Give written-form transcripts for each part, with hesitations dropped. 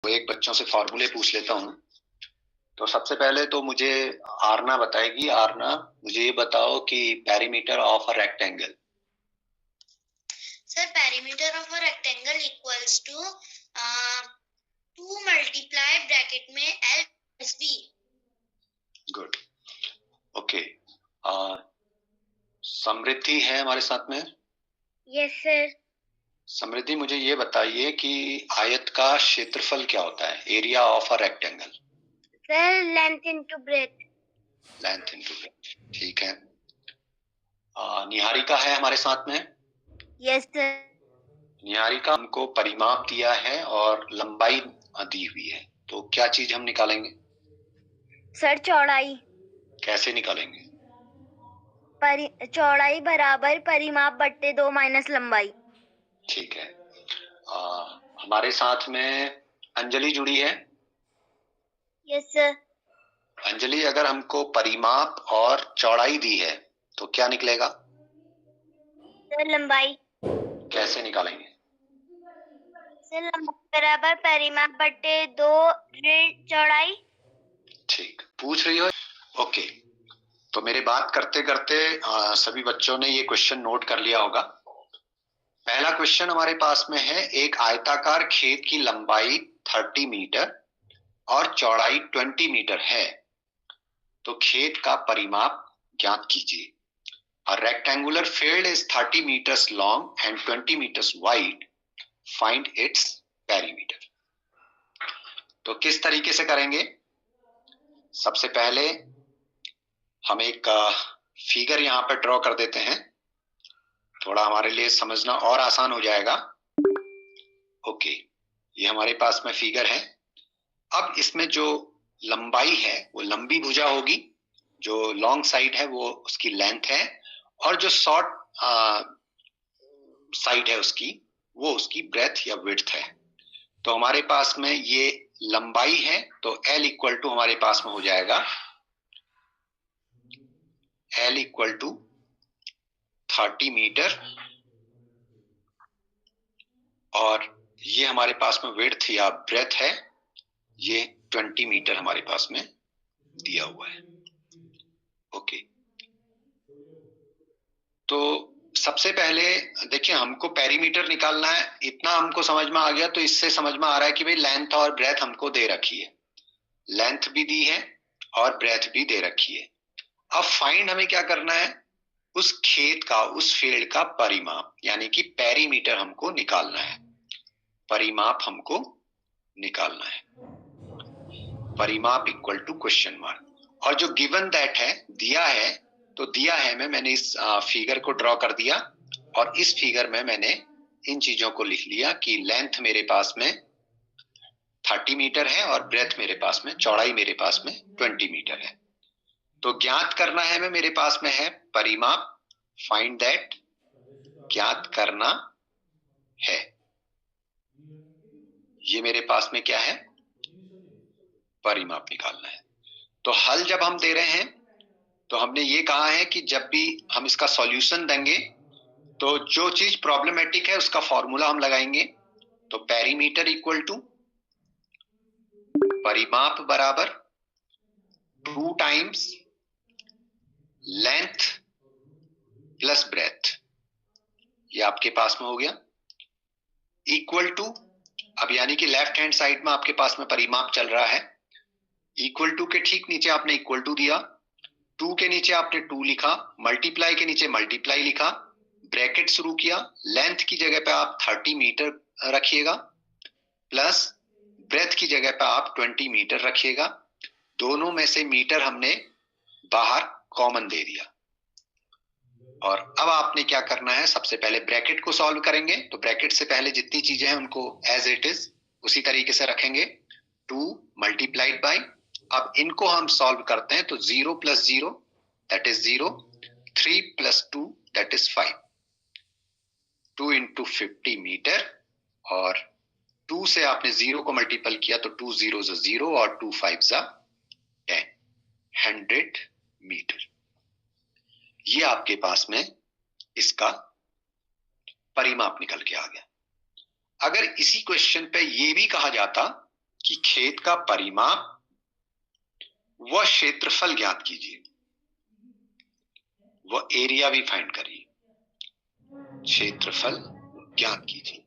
तो एक बच्चों से फॉर्मूले पूछ लेता हूँ। तो सबसे पहले तो मुझे आरना बताएगी। आरना, मुझे ये बताओ कि perimeter of a rectangle. Sir, perimeter of a rectangle equals to 2 multiply bracket में L plus B. Good, okay. Samriddhi है हमारे साथ में? Yes sir. समृद्धि, मुझे ये बताइए कि आयत का क्षेत्रफल क्या होता है? Area of a rectangle. Sir, length into breadth. Length into breadth, ठीक है। निहारिका है हमारे साथ में? Yes sir. निहारिका, हमको परिमाप दिया है और लंबाई दी हुई है, तो क्या चीज हम निकालेंगे? सर, चौड़ाई। कैसे निकालेंगे? चौड़ाई बराबर परिमाप बट्टे 2 माइनस लंबाई। ठीक है। हमारे साथ में अंजलि जुड़ी है। Yes sir. अंजलि, अगर हमको परिमाप और चौड़ाई दी है तो क्या निकलेगा? सर, लंबाई। कैसे निकालेंगे? सर, लंबाई बराबर परिमाप बट्टे 2 ऋण चौड़ाई। ठीक, पूछ रही हो? ओके, तो मेरे बात करते करते सभी बच्चों ने ये क्वेश्चन नोट कर लिया होगा। पहला क्वेश्चन हमारे पास में है, एक आयताकार खेत की लंबाई 30 मीटर और चौड़ाई 20 मीटर है, तो खेत का परिमाप ज्ञात कीजिए। A rectangular field is 30 meters long and 20 meters wide. Find its perimeter. तो किस तरीके से करेंगे? सबसे पहले हम एक फिगर यहाँ पर ड्रॉ कर देते हैं, थोड़ा हमारे लिए समझना और आसान हो जाएगा। ओके, ये हमारे पास में फिगर है। अब इसमें जो लंबाई है वो लंबी भुजा होगी, जो लॉन्ग साइड है वो उसकी लेंथ है, और जो शॉर्ट साइड है उसकी, वो उसकी ब्रेथ या विड्थ है। तो हमारे पास में ये लंबाई है, तो L इक्वल टू हमारे पास में हो जाएगा L इक्वल टू 30 मीटर, और ये हमारे पास में विड्थ या ब्रेथ है, ये 20 मीटर हमारे पास में दिया हुआ है। ओके, तो सबसे पहले देखिए, हमको पेरीमीटर निकालना है, इतना हमको समझ में आ गया। तो इससे समझ में आ रहा है कि भाई लेंथ और ब्रेथ हमको दे रखी है, लेंथ भी दी है और ब्रेथ भी दे रखी है। अब फाइंड हमें क्या करना है? उस खेत का, उस फील्ड का परिमाप, यानी कि पेरीमीटर हमको निकालना है। परिमाप हमको निकालना है। परिमाप इक्वल टू क्वेश्चन मार्क, और जो गिवन दैट है, दिया है, तो दिया है मैंने इस फिगर को ड्रॉ कर दिया, और इस फिगर में मैंने इन चीजों को लिख लिया कि लेंथ मेरे पास में 30 मीटर है और ब्रेथ मेरे पास में, चौड़ाई मेरे पास में 20 मीटर है। तो ज्ञात करना है में मेरे पास में है परिमाप, फाइंड दैट, ज्ञात करना है। ये मेरे पास में क्या है? परिमाप निकालना है। तो हल जब हम दे रहे हैं तो हमने ये कहा है कि जब भी हम इसका सॉल्यूशन देंगे तो जो चीज प्रॉब्लमेटिक है उसका फॉर्मूला हम लगाएंगे। तो पेरीमीटर इक्वल टू परिमाप बराबर 2 टाइम्स लेंथ प्लस ब्रेथ, ये आपके पास में हो गया, इक्वल टू, अब यानी कि लेफ्ट हैंड साइड में आपके पास में परिमाप चल रहा है, इक्वल टू के ठीक नीचे आपने इक्वल टू दिया, 2 के नीचे आपने 2 लिखा, मल्टीप्लाई के नीचे मल्टीप्लाई लिखा, ब्रैकेट शुरू किया, लेंथ की जगह पे आप 30 मीटर रखिएगा, प्लस ब्रेथ की जगह पे आप 20 मीटर रखिएगा। दोनों में से मीटर हमने बाहर कॉमन दे दिया, और अब आपने क्या करना है? सबसे पहले ब्रैकेट को सॉल्व करेंगे। तो ब्रैकेट से पहले जितनी चीजें हैं उनको एज इट इज उसी तरीके से रखेंगे, 2 मल्टीप्लाइड बाई, अब इनको हम सॉल्व करते हैं तो 0 plus 0 that is 0, 3 plus 2 that is 5, 2 into 50 metre, और 2 से आपने 0 को मल्टीपल किया तो 2 0 0 और 2 5 10, 100 मीटर। ये आपके पास में इसका परिमाप निकल के आ गया। अगर इसी क्वेश्चन पे ये भी कहा जाता कि खेत का परिमाप व क्षेत्रफल ज्ञात कीजिए, व एरिया भी फाइंड करिए। क्षेत्रफल ज्ञात कीजिए,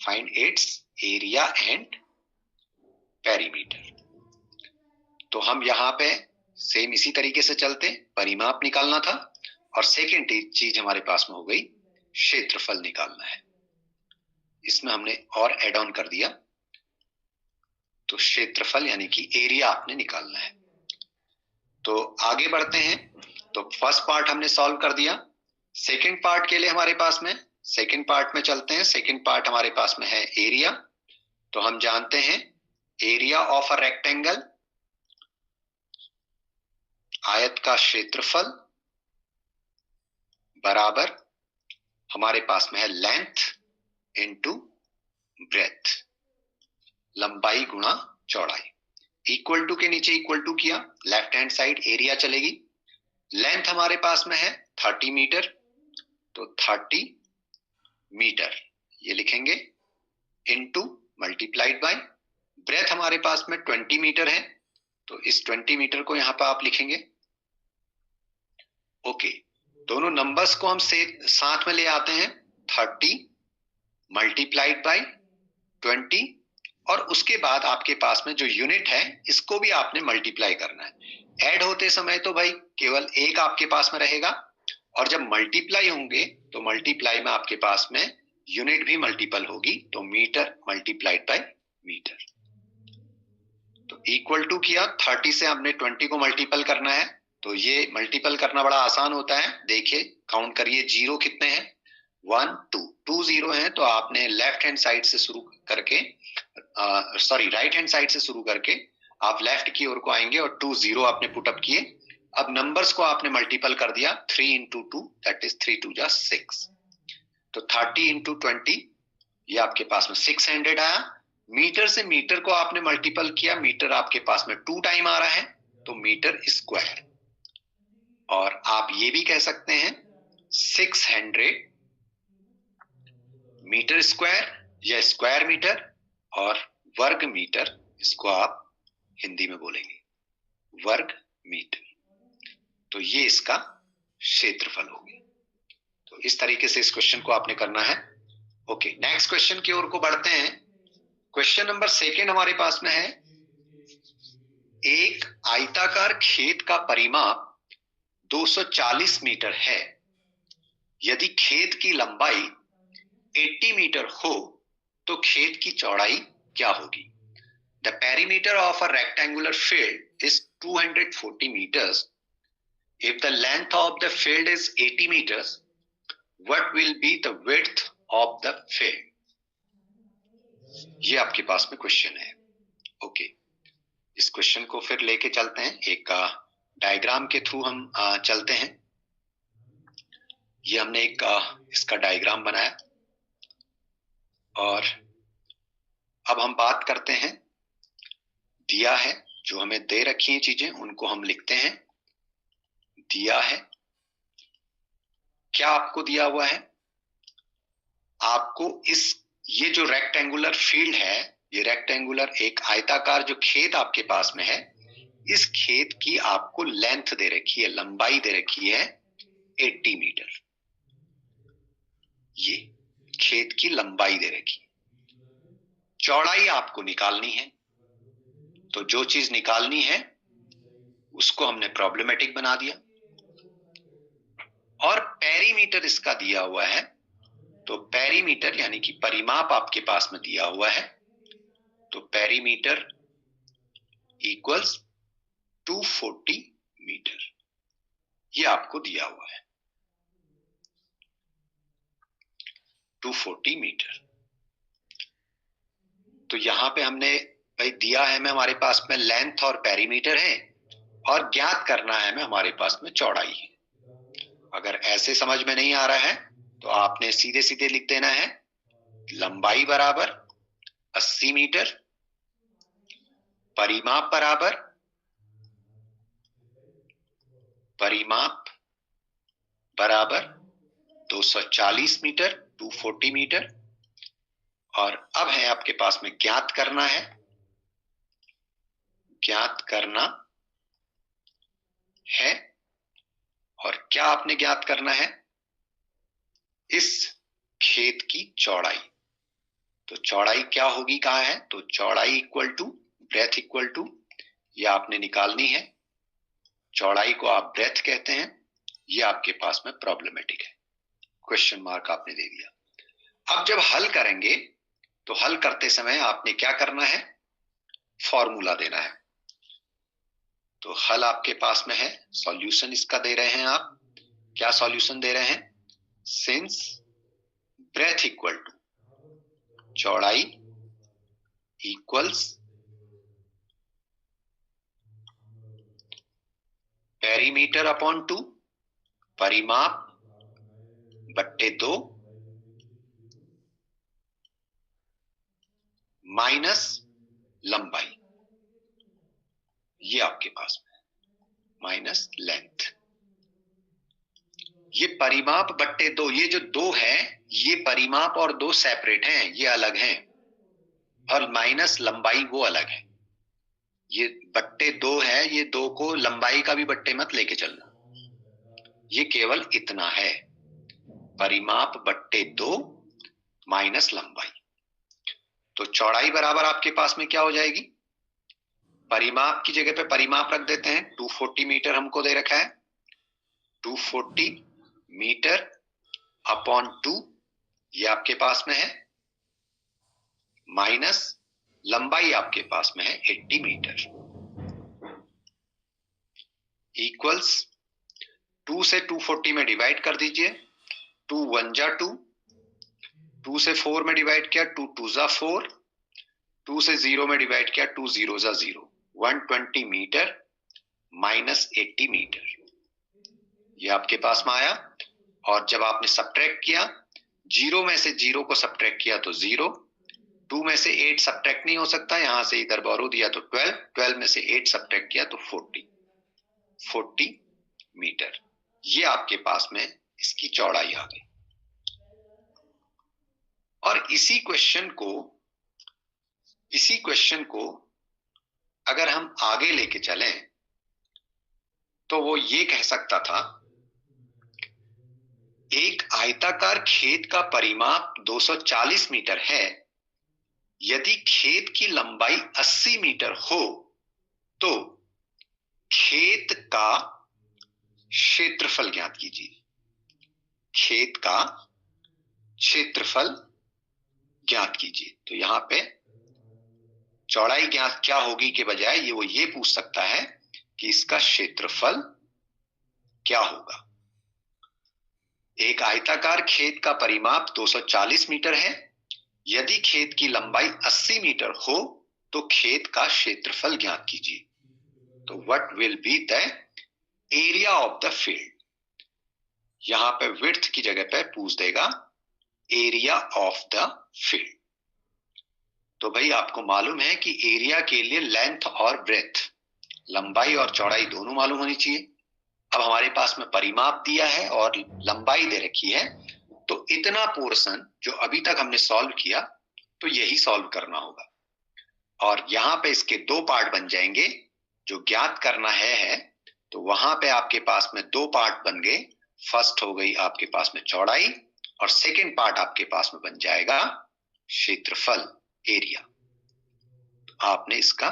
find its area and perimeter. तो हम यहां पे सेम इसी तरीके से चलते, परिमाप निकालना था और सेकेंड चीज हमारे पास में हो गई क्षेत्रफल निकालना है। इसमें हमने और एड ऑन कर दिया, तो क्षेत्रफल यानी कि एरिया आपने निकालना है। तो आगे बढ़ते हैं। तो फर्स्ट पार्ट हमने सॉल्व कर दिया। सेकंड पार्ट के लिए हमारे पास में, सेकंड पार्ट में चलते हैं। सेकंड पार्ट हमारे पास में है एरिया। तो हम जानते हैं एरिया ऑफ अ रेक्टेंगल, आयत का क्षेत्रफल बराबर हमारे पास में है लेंथ इनटू ब्रेथ, लंबाई गुणा चौड़ाई। इक्वल टू के नीचे इक्वल टू किया, लेफ्ट हैंड साइड एरिया चलेगी। लेंथ हमारे पास में है 30 मीटर, तो 30 मीटर ये लिखेंगे, इनटू मल्टीप्लाइड बाय ब्रेथ हमारे पास में 20 मीटर है, तो इस 20 मीटर को यहां पर आप लिखेंगे। ओके, दोनों नंबर्स को हम साथ में ले आते हैं, 30 मल्टीप्लाइड बाय 20, और उसके बाद आपके पास में जो यूनिट है इसको भी आपने मल्टीप्लाई करना है। ऐड होते समय तो भाई केवल एक आपके पास में रहेगा, और जब मल्टीप्लाई होंगे तो मल्टीप्लाई में आपके पास में यूनिट भी मल्टीपल होगी, तो मीटर मल्टीप्लाइड बाय मीटर। तो इक्वल टू किया, 30 से हमने 20 को मल्टीपल करना है, तो ये मल्टीपल करना बड़ा आसान होता है। देखिए काउंट करिए, जीरो कितने हैं, 1 2 जीरो हैं, तो आपने लेफ्ट हैंड साइड से शुरू करके सॉरी राइट हैंड साइड से शुरू करके आप लेफ्ट की ओर को आएंगे और 2 जीरो आपने पुटअप किए। अब नंबर्स को आपने मल्टीपल कर दिया, 3 इंटू 2 दैट इज 3 2 जा 6, तो 30 इंटू 20 ये आपके पास में 600 आया। मीटर से मीटर को आपने मल्टीपल किया, मीटर आपके पास में 2 टाइम आ रहा है, तो मीटर स्क्वायर। और आप ये भी कह सकते हैं 600 मीटर स्क्वायर या स्क्वायर मीटर, और वर्ग मीटर इसको आप हिंदी में बोलेंगे वर्ग मीटर। तो ये इसका क्षेत्रफल हो गया। तो इस तरीके से इस क्वेश्चन को आपने करना है। ओके, नेक्स्ट क्वेश्चन की ओर को बढ़ते हैं। क्वेश्चन नंबर सेकंड हमारे पास में है, एक आयताकार खेत का परिमाप 240 मीटर है। यदि खेत की लंबाई 80 मीटर हो तो खेत की चौड़ाई क्या होगी? The perimeter of a rectangular field is 240 meters. If the length of the field is 80 meters, what will be the width of the field? ये आपके पास में क्वेश्चन है। ओके, इस क्वेश्चन को फिर लेके चलते हैं, एक डायग्राम के थ्रू हम चलते हैं। ये हमने एक इसका डायग्राम बनाया, और अब हम बात करते हैं, दिया है जो हमें दे रखी है चीजें उनको हम लिखते हैं। दिया है, क्या आपको दिया हुआ है? आपको ये जो रेक्टेंगुलर फील्ड है, ये रेक्टेंगुलर एक आयताकार जो खेत आपके पास में है, इस खेत की आपको लेंथ दे रखी है, लंबाई दे रखी है 80 मीटर। ये खेत की लंबाई दे रखी है, चौड़ाई आपको निकालनी है। तो जो चीज निकालनी है उसको हमने प्रॉब्लमेटिक बना दिया, और पेरीमीटर इसका दिया हुआ है। तो पेरीमीटर यानी कि परिमाप आपके पास में दिया हुआ है, तो पेरीमीटर इक्वल्स 240 मीटर, ये आपको दिया हुआ है 240 मीटर। तो यहां पे हमने भाई दिया है हमें, हमारे पास में लेंथ और पेरीमीटर है, और ज्ञात करना है हमें हमारे पास में चौड़ाई है। अगर ऐसे समझ में नहीं आ रहा है तो आपने सीधे सीधे लिख देना है, लंबाई बराबर 80 मीटर, परिमाप बराबर 240 मीटर, 240 मीटर। और अब है आपके पास में ज्ञात करना है ज्ञात करना है। और क्या आपने ज्ञात करना है? इस खेत की चौड़ाई। तो चौड़ाई क्या होगी, कहा है? तो चौड़ाई equal to breadth equal to, ये आपने निकालनी है। चौड़ाई को आप ब्रेथ कहते हैं। ये आपके पास में प्रॉब्लमेटिक है, क्वेश्चन मार्क आपने दे दिया। अब जब हल करेंगे तो हल करते समय आपने क्या करना है? फॉर्मूला देना है। तो हल आपके पास में है, सॉल्यूशन इसका दे रहे हैं आप। क्या सॉल्यूशन दे रहे हैं? सिंस ब्रेथ इक्वल टू, चौड़ाई इक्वल्स पेरीमीटर अपॉन 2, परिमाप बट्टे 2, माइनस लंबाई, ये आपके पास में माइनस लेंथ। ये परिमाप बट्टे 2, ये जो 2 है, ये परिमाप और 2 सेपरेट हैं, ये अलग हैं। और माइनस लंबाई वो अलग है। ये बट्टे 2 है, ये 2 को लंबाई का भी बट्टे मत लेके चलना, ये केवल इतना है, परिमाप बट्टे 2 माइनस लंबाई। तो चौड़ाई बराबर आपके पास में क्या हो जाएगी? परिमाप की जगह पे परिमाप रख देते हैं, 240 मीटर हमको दे रखा है, 240 मीटर अपॉन 2, ये आपके पास में है, माइनस लंबाई आपके पास में है 80 मीटर, इक्वल्स 2 से 240 में डिवाइड कर दीजिए, 2 1 जा 2, 2 से 4 में डिवाइड किया, 2 2 जा 4, 2 से 0 में डिवाइड किया, 2 0 जा 0, 120 मीटर माइनस 80 मीटर, ये आपके पास में आया। और जब आपने सब्ट्रैक्ट किया, 0 में से 0 को सब्ट्रैक्ट किया तो 0, 2 में से 8 सब्ट्रैक्ट नहीं हो सकता, यहां से इधर बोरो दिया तो 12, 12 में से 8 सब्ट्रैक्ट किया तो 40 मीटर, ये आपके पास में इसकी चौड़ाई आ गई। और इसी क्वेश्चन को अगर हम आगे लेके चलें तो वो ये कह सकता था, एक आयताकार खेत का परिमाप 240 मीटर है, यदि खेत की लंबाई 80 मीटर हो तो खेत का क्षेत्रफल ज्ञात कीजिए। खेत का क्षेत्रफल ज्ञात कीजिए। तो यहां पे चौड़ाई ज्ञात क्या होगी के बजाय वो ये पूछ सकता है कि इसका क्षेत्रफल क्या होगा। एक आयताकार खेत का परिमाप 240 मीटर है, यदि खेत की लंबाई 80 मीटर हो तो खेत का क्षेत्रफल ज्ञात कीजिए। तो what will be the area of the field, यहां पे विड्थ की जगह पे पूछ देगा एरिया ऑफ द फील्ड। तो भाई आपको मालूम है कि एरिया के लिए लेंथ और ब्रेथ, लंबाई और चौड़ाई दोनों मालूम होनी चाहिए। अब हमारे पास में परिमाप दिया है और लंबाई दे रखी है, तो इतना पोर्शन जो अभी तक हमने सॉल्व किया तो यही सॉल्व करना होगा। और यहाँ पे इसके 2 पार्ट बन जाएंगे, जो ज्ञात करना है तो वहां पे आपके पास में 2 पार्ट बन गए। फर्स्ट हो गई आपके पास में चौड़ाई और सेकेंड पार्ट आपके पास में बन जाएगा क्षेत्रफल, एरिया। तो आपने इसका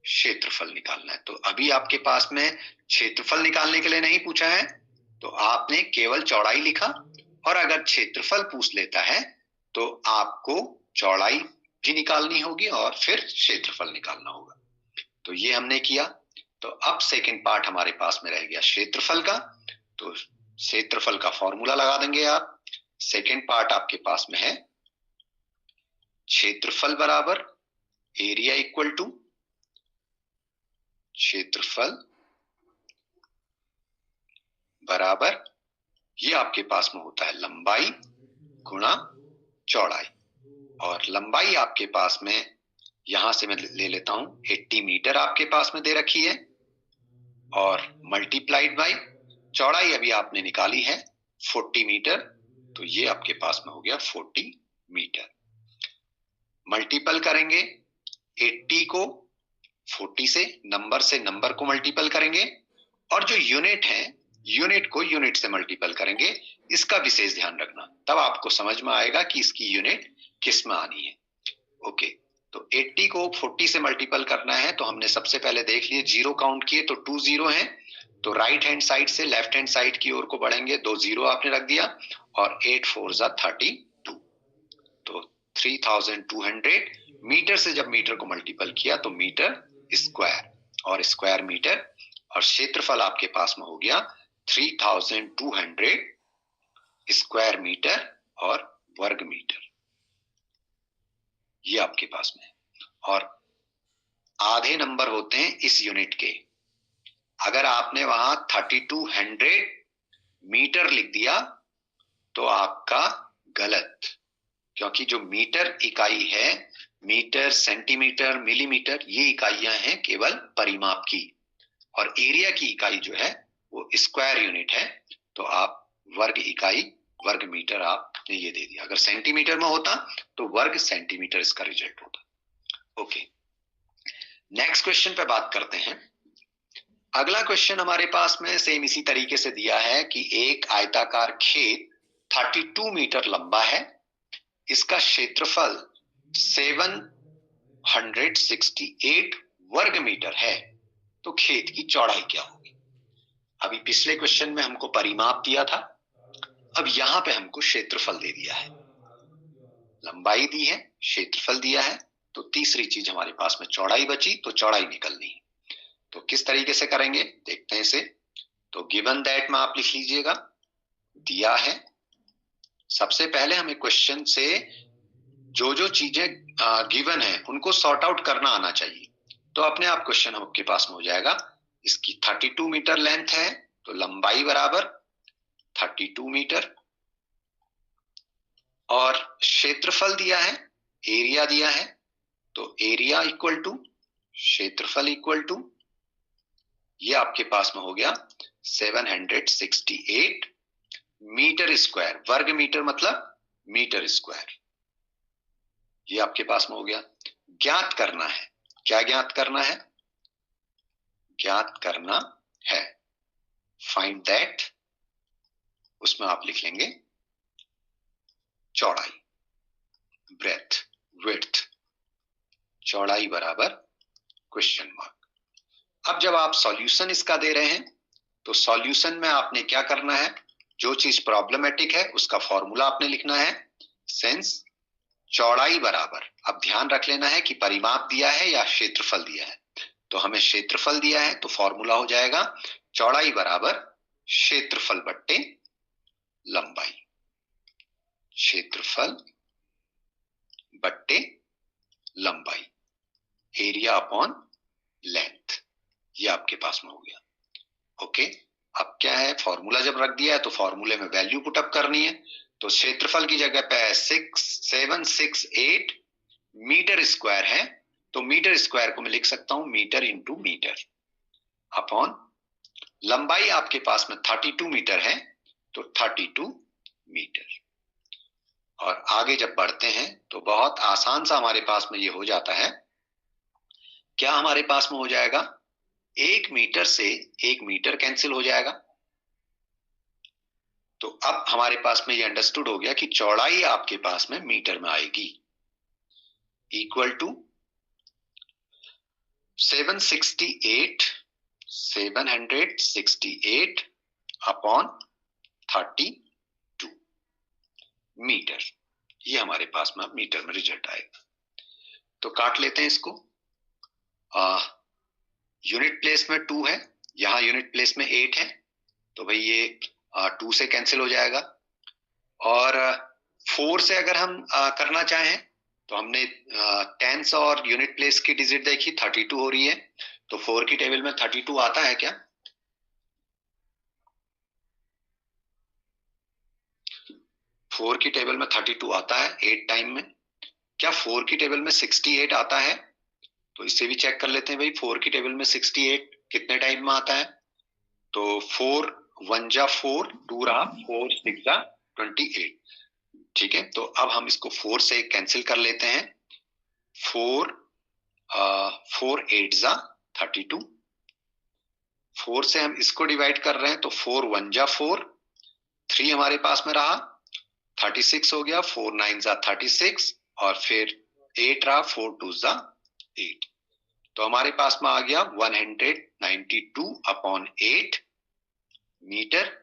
क्षेत्रफल निकालना है। तो अभी आपके पास में क्षेत्रफल निकालने के लिए नहीं पूछा है, तो आपने केवल चौड़ाई लिखा, और अगर क्षेत्रफल पूछ लेता है तो आपको चौड़ाई भी निकालनी होगी और फिर क्षेत्रफल निकालना होगा। तो ये हमने किया। तो अब सेकंड पार्ट हमारे पास में रह गया क्षेत्रफल का। तो क्षेत्रफल का फॉर्मूला लगा देंगे आप। सेकंड पार्ट आपके पास में है क्षेत्रफल बराबर एरिया इक्वल टू क्षेत्रफल बराबर, ये आपके पास में होता है लंबाई गुणा चौड़ाई। और लंबाई आपके पास में यहां से मैं ले लेता हूं 80 मीटर आपके पास में दे रखी है, और मल्टीप्लाइड बाई चौड़ाई अभी आपने निकाली है 40 मीटर, तो ये आपके पास में हो गया 40 मीटर। मल्टीपल करेंगे 80 को 40 से नंबर को मल्टीपल करेंगे और जो यूनिट है यूनिट को यूनिट से मल्टीपल करेंगे। इसका विशेष ध्यान रखना, तब आपको समझ में आएगा कि इसकी यूनिट किस में आनी है। ओके, तो 80 को 40 से मल्टीपल करना है, तो हमने सबसे पहले देख लिए, जीरो काउंट किए तो 2 जीरो हैं, तो राइट हैंड साइड से लेफ्ट हैंड साइड की ओर को बढ़ेंगे, 2 जीरो आपने रख दिया और 8 4 जा 32, तो 3200 मीटर से जब मीटर को मल्टीपल किया तो मीटर स्क्वायर और स्क्वायर मीटर, और क्षेत्रफल आपके पास में हो गया 3200 स्क्वायर मीटर और वर्ग मीटर, ये आपके पास में है। और आधे नंबर होते हैं इस यूनिट के, अगर आपने वहां 3200 मीटर लिख दिया तो आपका गलत, क्योंकि जो मीटर इकाई है, मीटर, सेंटीमीटर, मिलीमीटर, ये इकाइयां हैं केवल परिमाप की, और एरिया की इकाई जो है वो स्क्वायर यूनिट है, तो आप वर्ग इकाई, वर्ग मीटर आपने ये दे दिया। अगर सेंटीमीटर में होता तो वर्ग सेंटीमीटर इसका रिजल्ट होता। ओके, नेक्स्ट क्वेश्चन पे बात करते हैं। अगला क्वेश्चन हमारे पास में सेम इसी तरीके से दिया है कि एक आयताकार खेत 32 मीटर लंबा है, इसका क्षेत्रफल 768 वर्ग मीटर है, तो खेत की चौड़ाई क्या होगी। अभी पिछले क्वेश्चन में हमको परिमाप दिया था, अब यहां पे हमको क्षेत्रफल दे दिया है, लंबाई दी है, क्षेत्रफल दिया है, तो तीसरी चीज हमारे पास में चौड़ाई बची, तो चौड़ाई निकलनी है। तो किस तरीके से करेंगे देखते हैं इसे। तो गिवन दैट में आप लिख लीजिएगा, दिया है। सबसे पहले हमें क्वेश्चन से जो जो चीजें गिवन है उनको सॉर्ट आउट करना आना चाहिए, तो अपने आप क्वेश्चन आपके पास में हो जाएगा। इसकी 32 मीटर लेंथ है, तो लंबाई बराबर 32 मीटर, और क्षेत्रफल दिया है, एरिया दिया है, तो एरिया इक्वल टू क्षेत्रफल इक्वल टू, ये आपके पास में हो गया 768 मीटर स्क्वायर, वर्ग मीटर मतलब मीटर स्क्वायर, ये आपके पास में हो गया। ज्ञात करना है, क्या ज्ञात करना है, ज्ञात करना है फाइंड दैट, उसमें आप लिख लेंगे चौड़ाई, ब्रेथ, विड्थ, चौड़ाई बराबर क्वेश्चन मार्क। अब जब आप सॉल्यूशन इसका दे रहे हैं, तो सॉल्यूशन में आपने क्या करना है, जो चीज प्रॉब्लमेटिक है उसका फॉर्मूला आपने लिखना है, सिंस चौड़ाई बराबर, अब ध्यान रख लेना है कि परिमाप दिया है या क्षेत्रफल दिया है, तो हमें क्षेत्रफल दिया है तो फॉर्मूला हो जाएगा चौड़ाई बराबर क्षेत्रफल बट्टे लंबाई, क्षेत्रफल बट्टे लंबाई, एरिया अपॉन लेंथ, ये आपके पास में हो गया। ओके, अब क्या है, फॉर्मूला जब रख दिया है तो फॉर्मूले में वैल्यू पुटअप करनी है, तो क्षेत्रफल की जगह पे 768 मीटर स्क्वायर है, तो मीटर स्क्वायर को मैं लिख सकता हूं मीटर इंटू मीटर, अपॉन लंबाई आपके पास में 32 मीटर है, तो 32 मीटर। और आगे जब बढ़ते हैं तो बहुत आसान सा हमारे पास में ये हो जाता है, क्या हमारे पास में हो जाएगा, 1 मीटर से 1 मीटर कैंसिल हो जाएगा, तो अब हमारे पास में ये अंडरस्टूड हो गया कि चौड़ाई आपके पास में मीटर में आएगी, इक्वल टू 768 अपॉन 32 मीटर, ये हमारे पास में मीटर में रिजल्ट आएगा। तो काट लेते हैं इसको, यूनिट प्लेस में 2 है, यहां यूनिट प्लेस में 8 है, तो भाई ये 2 से कैंसिल हो जाएगा, और 4 से अगर हम करना चाहें तो हमने टेंस और यूनिट प्लेस की डिजिट देखी, 32 हो रही है, तो 4 की टेबल में 32 आता है क्या, 4 की टेबल में 32 आता है 8 टाइम में, क्या 4 की टेबल में 68 आता है, तो इससे भी चेक कर लेते हैं भाई, 4 की टेबल में 68 कितने टाइम में आता है, तो 4 1 जा 4, 2 रहा, 4 6 जा 28, ठीक है। तो अब हम इसको 4 से कैंसिल कर लेते हैं, 4 4 8 जा 32, 4 से हम इसको डिवाइड कर रहे हैं तो 4 1 जा 4, 3 हमारे पास में रहा, 36 हो गया, 4 9 जा 36 और फिर 8 रहा, 4 2 जा 8, तो हमारे पास में आ गया 192/8 मीटर।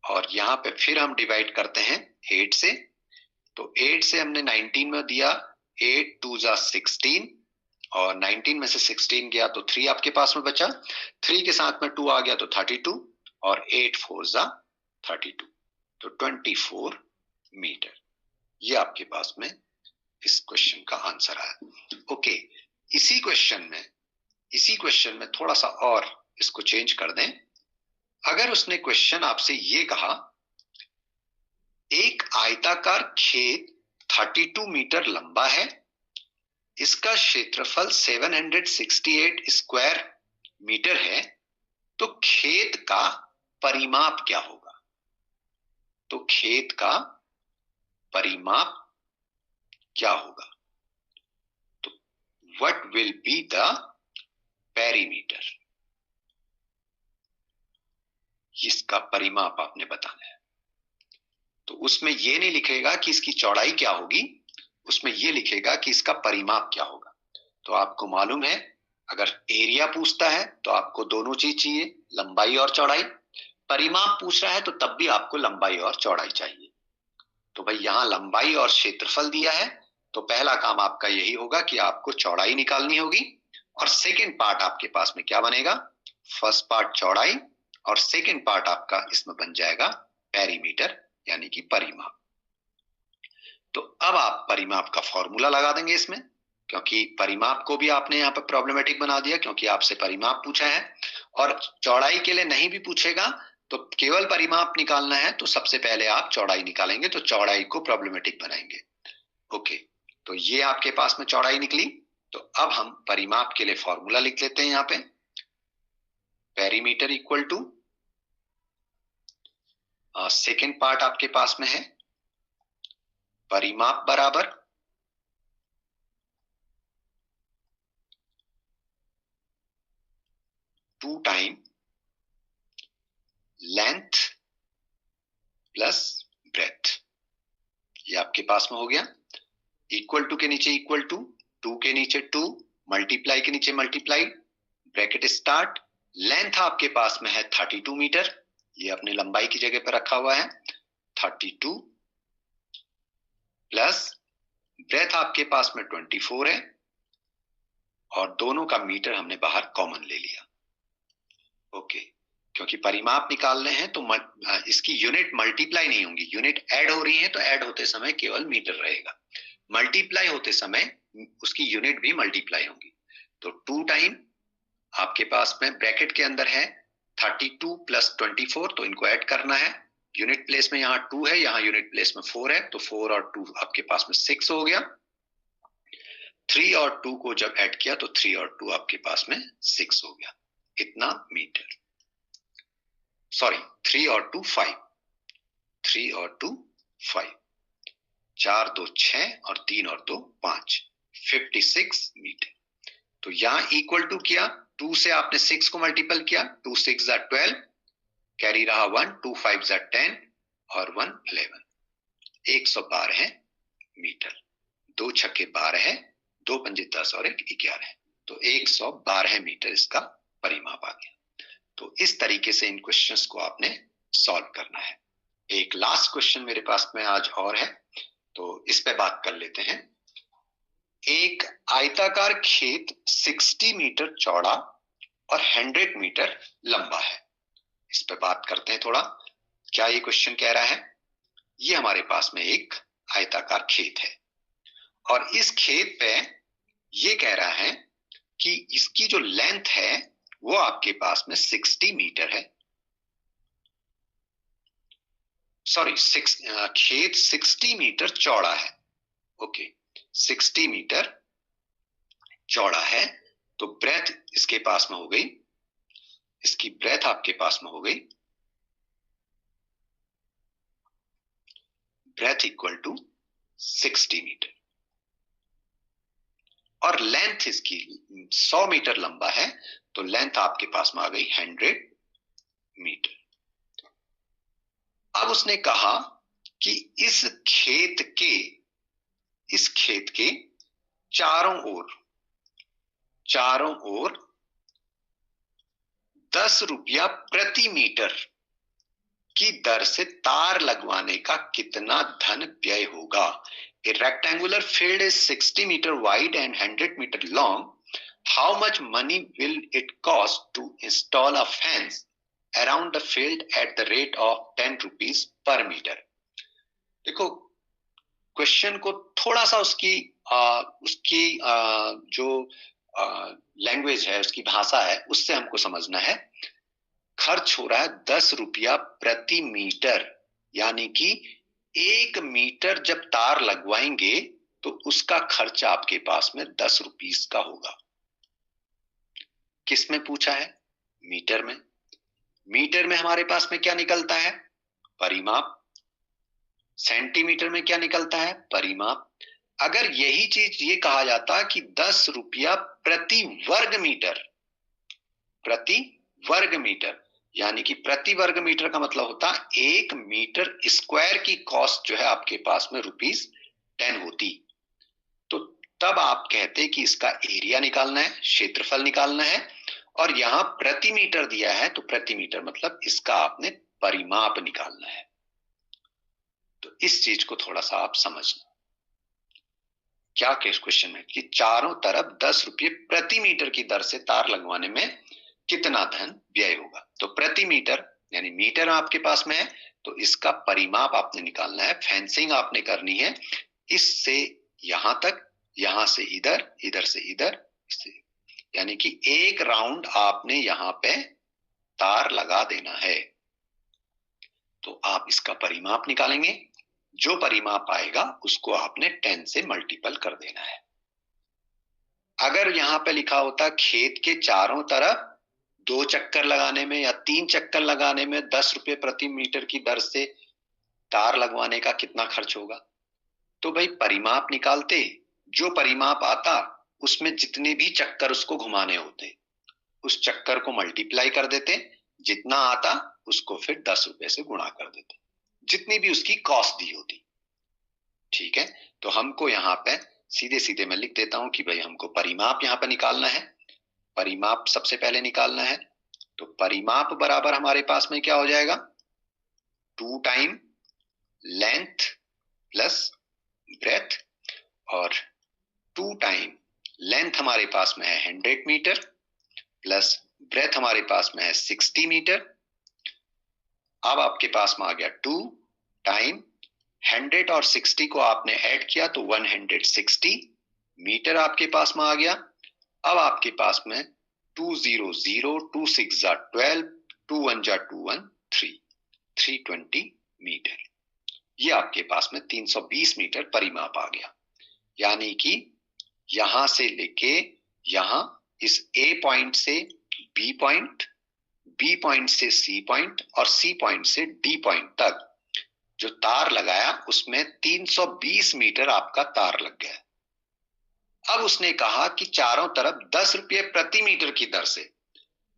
और यहाँ पे फिर हम डिवाइड करते हैं 8 से, तो 8 से हमने 19 में दिया, 8 2 जा 16 और 19 में से 16 गया तो 3 आपके पास में बचा, 3 के साथ में 2 आ गया तो 32 और 8 4 जा 32, तो 24 मीटर। ये आपके पास में इस क्वेश्चन का आंसर आया। ओके, इसी क्वेश्चन में थोड़ा सा और इसको चेंज कर दें। अगर उसने क्वेश्चन आपसे ये कहा, एक आयताकार खेत 32 मीटर लंबा है, इसका क्षेत्रफल 768 स्क्वायर मीटर है, तो खेत का परिमाप क्या होगा? तो खेत का परिमाप क्या होगा? तो what will be the perimeter? इसका परिमाप आपने बताना है। तो उसमें ये नहीं लिखेगा कि इसकी चौड़ाई क्या होगी, उसमें ये लिखेगा कि इसका परिमाप क्या होगा। तो आपको मालूम है, अगर एरिया पूछता है तो आपको दोनों चीज चाहिए, लंबाई और चौड़ाई। परिमाप पूछ रहा है तो तब भी आपको लंबाई और चौड़ाई चाहिए। तो भाई यहाँ लंबाई और क्षेत्रफल दिया है, तो पहला काम आपका यही होगा कि आपको चौड़ाई निकालनी होगी। और सेकेंड पार्ट आपके पास में क्या बनेगा? फर्स्ट पार्ट चौड़ाई और सेकेंड पार्ट आपका इसमें बन जाएगा पेरीमीटर, यानी कि परिमाप। तो अब आप परिमाप का फॉर्मूला लगा देंगे इसमें, क्योंकि परिमाप को भी आपने यहाँ पर प्रॉब्लमेटिक बना दिया, क्योंकि आपसे परिमाप पूछा है। और चौड़ाई के लिए नहीं भी पूछेगा तो केवल परिमाप निकालना है, तो सबसे पहले आप चौड़ाई निकालेंगे, तो चौड़ाई को प्रॉब्लमेटिक बनाएंगे। ओके, तो ये आपके पास में चौड़ाई निकली। तो अब हम परिमाप के लिए फॉर्मूला लिख लेते हैं यहाँ पे। Perimeter equal to, second part आपके पास में है परिमाप बराबर 2 टाइम लेंथ प्लस ब्रेथ। ये आपके पास में हो गया। इक्वल टू के नीचे इक्वल टू, 2 के नीचे 2, मल्टीप्लाई के नीचे मल्टीप्लाई, ब्रैकेट स्टार्ट। लेंथ आपके पास में है 32 मीटर, ये अपने लंबाई की जगह पर रखा हुआ है, 32 प्लस ब्रेथ आपके पास में 24 है, और दोनों का मीटर हमने बाहर कॉमन ले लिया। ओके, क्योंकि परिमाप निकालने हैं तो इसकी यूनिट मल्टीप्लाई नहीं होंगी, यूनिट ऐड हो रही है तो ऐड होते समय केवल मीटर रहेगा, मल्टीप्लाई होते समय उसकी यूनिट भी मल्टीप्लाई होंगी। तो 2 टाइम आपके पास में ब्रैकेट के अंदर है 32 प्लस 24, तो इनको ऐड करना है। यूनिट प्लेस में यहाँ 2 है, यहाँ यूनिट प्लेस में 4 है, तो 4 और 2 आपके पास में 6 हो गया। 3 और 2 को जब ऐड किया तो 3 और 2 आपके पास में 6 हो गया, इतना मीटर। सॉरी, 3 और 2 5, 3 और 2 5, 4 2 6 और 3 और 2 5, 56 मीटर। तो यहां इक्वल टू किया, 2 से आपने 6 को मल्टीपल किया, 2 6 जा 12, कैरी रहा 1, 2 5 जा 10 और 1 11, 112 मीटर। 2 छक्के 12 है, 2 पंजे 10 और 1 11, तो 112 मीटर इसका परिमाप आ गया। तो इस तरीके से इन क्वेश्चंस को आपने सॉल्व करना है। एक लास्ट क्वेश्चन मेरे पास में आज और है, तो इस पे बात कर लेते हैं। एक आयताकार खेत 60 मीटर चौड़ा और 100 मीटर लंबा है। इस पे बात करते हैं थोड़ा, क्या ये क्वेश्चन कह रहा है। ये हमारे पास में एक आयताकार खेत है, और इस खेत पे ये कह रहा है कि इसकी जो लेंथ है वो आपके पास में 60 मीटर है। सॉरी, खेत 60 मीटर चौड़ा है। ओके, 60 मीटर चौड़ा है, तो ब्रेथ इसके पास में हो गई, इसकी ब्रेथ आपके पास में हो गई, ब्रेथ इक्वल टू 60 मीटर, और लेंथ इसकी 100 मीटर लंबा है, तो लेंथ आपके पास में आ गई 100 मीटर। अब उसने कहा कि इस खेत के चारों ओर 10 रुपया प्रति मीटर की दर से तार लगवाने का कितना धन व्यय होगा। A rectangular field is 60 meter wide and 100 meter long. How much money will it cost to install a fence around the field at the rate of 10 rupees per meter? देखो क्वेश्चन को थोड़ा सा उसकी जो लैंग्वेज है, उसकी भाषा है, उससे हमको समझना है। खर्च हो रहा है 10 रुपया प्रति मीटर, यानी कि 1 मीटर जब तार लगवाएंगे तो उसका खर्च आपके पास में 10 रुपीस का होगा। किस में पूछा है? मीटर में। मीटर में हमारे पास में क्या निकलता है? परिमाप। सेंटीमीटर में क्या निकलता है? परिमाप। अगर यही चीज ये कहा जाता कि 10 रुपया प्रति वर्ग मीटर, यानी कि प्रति वर्ग मीटर का मतलब होता 1 मीटर स्क्वायर की कॉस्ट जो है आपके पास में ₹10 होती, तो तब आप कहते कि इसका एरिया निकालना है, क्षेत्रफल निकालना है, और यहां प्रति मीटर दिया है तो प्रति मीटर मतलब इसका आपने परिमाप निकालना है। तो इस चीज को थोड़ा सा आप समझना। क्या क्वेश्चन है कि चारों तरफ 10 रुपये प्रति मीटर की दर से तार लगवाने में कितना धन व्यय होगा। तो प्रति मीटर यानी मीटर आपके पास में है, तो इसका परिमाप आपने निकालना है। फेंसिंग आपने करनी है इससे यहां तक, यहां से इधर, इधर से इधर, यानी कि 1 राउंड आपने यहां पे तार लगा देना है। तो आप इसका परिमाप निकालेंगे, जो परिमाप आएगा उसको आपने 10 से मल्टीपल कर देना है। अगर यहां पे लिखा होता खेत के चारों तरफ 2 चक्कर लगाने में या 3 चक्कर लगाने में 10 रुपये प्रति मीटर की दर से तार लगवाने का कितना खर्च होगा, तो भाई परिमाप निकालते, जो परिमाप आता उसमें जितने भी चक्कर उसको घुमाने होते उस चक्कर को मल्टीप्लाई कर देते, जितना आता उसको फिर 10 रुपए से गुणा कर देते, जितनी भी उसकी कॉस्ट दी होती। ठीक है, तो हमको यहाँ पे सीधे सीधे मैं लिख देता हूं कि भाई हमको परिमाप यहाँ पे निकालना है। परिमाप सबसे पहले निकालना है, तो परिमाप बराबर हमारे पास में क्या हो जाएगा? 2 टाइम लेंथ प्लस ब्रेथ, और 2 टाइम लेंथ हमारे पास में है 100 मीटर प्लस ब्रेथ हमारे पास में है 60 मीटर। अब आपके पास में आ गया 2 टाइम 100 और 60 को आपने ऐड किया तो 160 मीटर आपके पास में आ गया। अब आपके पास में 2 0 0, 2 6 जा 12, 2 1 जा 2 1 3, 320 मीटर। ये आपके पास में 320 मीटर परिमाप आ गया। यानी कि यहां से लेके यहां इस A पॉइंट से B पॉइंट, B पॉइंट से C पॉइंट और C पॉइंट से D पॉइंट तक जो तार लगाया उसमें 320 मीटर आपका तार लग गया। अब उसने कहा कि चारों तरफ 10 रुपये प्रति मीटर की दर से,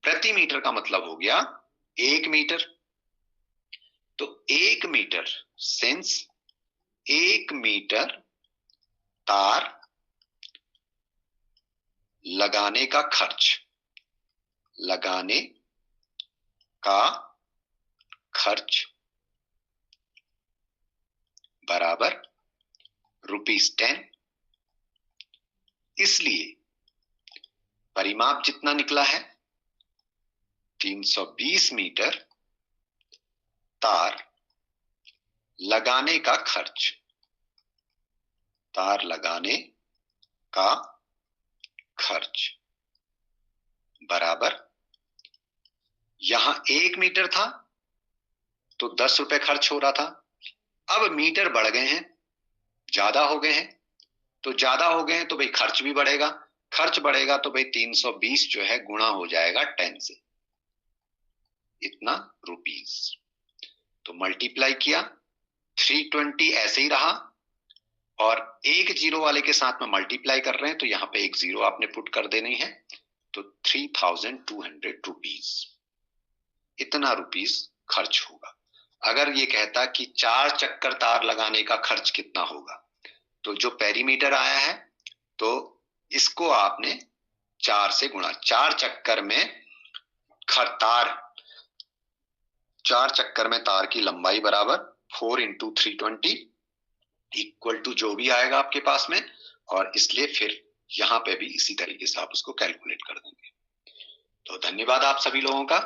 प्रति मीटर का मतलब हो गया 1 मीटर, तो 1 मीटर सिंस 1 मीटर तार लगाने का खर्च बराबर ₹10। इसलिए परिमाप जितना निकला है 320 मीटर तार लगाने का खर्च, तार लगाने का खर्च बराबर, यहां 1 मीटर था तो 10 रुपए खर्च हो रहा था। अब मीटर बढ़ गए हैं, ज्यादा हो गए हैं, तो ज्यादा हो गए हैं तो भाई खर्च भी बढ़ेगा, खर्च बढ़ेगा तो भाई 320 जो है गुणा हो जाएगा 10 से, इतना रुपीस। तो मल्टीप्लाई किया, 320 ऐसे ही रहा, और एक जीरो वाले के साथ में मल्टीप्लाई कर रहे हैं तो यहाँ पे एक जीरो आपने पुट कर देनी है, तो 3200 रुपीज, इतना रुपीज खर्च होगा। अगर ये कहता कि 4 चक्कर तार लगाने का खर्च कितना होगा, तो जो पेरीमीटर आया है तो इसको आपने 4 से गुणा, 4 चक्कर में तार की लंबाई बराबर 4 × 320 इक्वल टू जो भी आएगा आपके पास में, और इसलिए फिर यहाँ पे भी इसी तरीके से आप उसको कैलकुलेट कर देंगे। तो धन्यवाद आप सभी लोगों का।